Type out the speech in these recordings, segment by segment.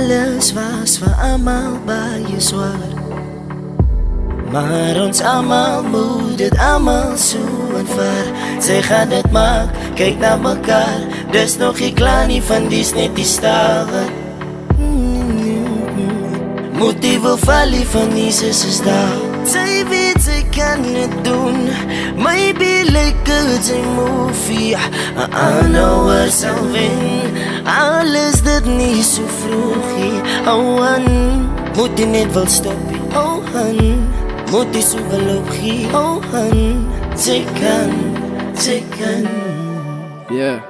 Alles was vir almal baie swaar, maar ons almal moet dit almal so aanvaar. Sy gaan dit maak, kyk na mekaar, dis nog nie klaar nie, van dis net die start. Moet die wil valie van Jesus is daar. Sy weet sy kan het doen, maybe like it's a movie. I know her sal wen, alles dit nie so vroegie. Oh han, moet die net wil stoppie. Oh han, moet die so wil opgie. Oh han, sy kan. Yeah.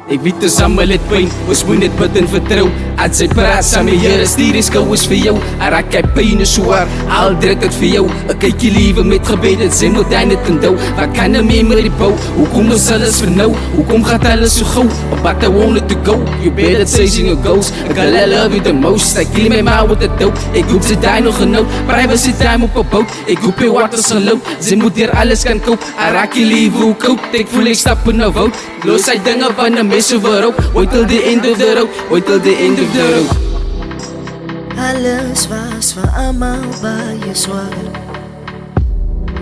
Ek weet ons almal het pyn, ons moet net bid en vertrou. As sy praat saam met Here, stuur die skouers vir jou. Hy raak hy pyn is swaar, al druk het vir jou. Ek kyk jy liewe met gebed, en sy moet hy net onthou. Wat kan 'n memory bou? Hoekom is alles vir nou? Hoekom gaat alles so gauw? But I wanted to go, you better chasing your goals. Girl, I love you the most, I kill my mind with the dope. Ek hoop sy die nog genoeg, privacy time op 'n boot. Ek hoop hy waters geloop, sy moet hier alles kan koop. Hy raak jy liewe hoe koud, ek voel ek stap in 'n woud. Los sy dinge van 'n mens overhoop. Wait till the end of the road, wait till the end of the road. Alles was vir almal baie swaar,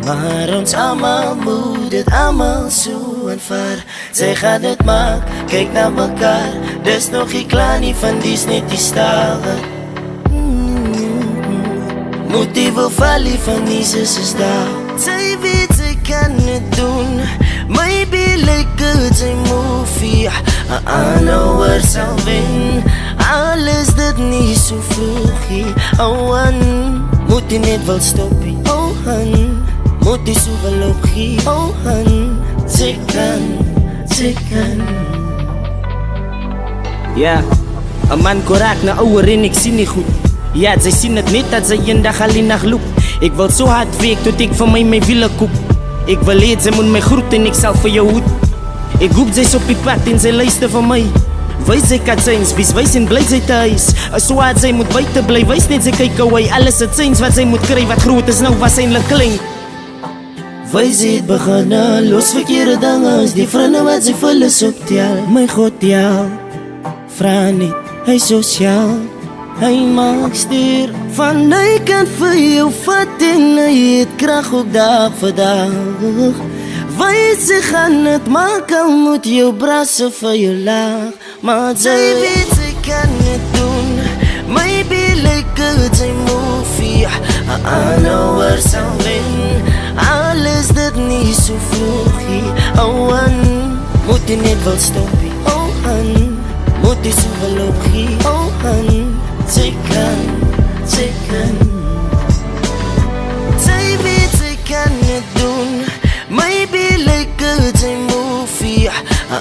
maar ons almal moet dit almal so aanvaar. Sy gaan dit maak, kyk na mekaar, dis nog nie klaar nie, van dis net die start. Moet die wil valie van Jesus is daar. Sy weet sy kan het doen, maybe like it's a movie. I know her sal wen, alles dit nie so vroegie. Oh han, moet die net wil stoppie. Oh han, moet die so wil opgie. Oh han, sy kan. Ja, 'n man koraak na ouer en ek sien nie goed. Ja, sy sien het net dat sy eendag alleen nag loop. Ek wil so hard werk tot ek vir my wiele koop. Ek wil hê sy moet my groet en ek sal vir jou hoed. Ek hoop sy's op die pad en sy luister vir my. Wys sy katsins, wys en bly sy thuis. So hard sy moet buite bly, wys net sy kyk away. Alles het syns wat sy moet kry, wat groot is nou was eintlik klein. Wys het begin, los verkeerde dinge, is die vriende wat sy volle optel. My God, ja, vra net, hy sosiaal. Hy maak stuur, van hy kan vir jou vat en hy het krag ook dag vir dag. Wys sy gaan het maak, al moet jou brasse vir jou laag. Maar sy weet sy kan het doen, maybe like it's a movie. I know her sal wen, alles dit nie so vroegie. Oh han, moet die net wil stoppie. Oh han, moet die so wil opgie. Oh han, sy kan. Sy weet sy kan het doen, maybe like it's a movie.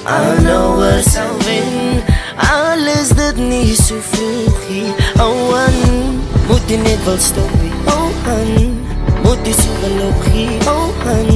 I know her sal wen, alles dit nie so vroegie. Oh han, moet die net wil stoppie. Oh han, moet die so wil opgie. Oh han,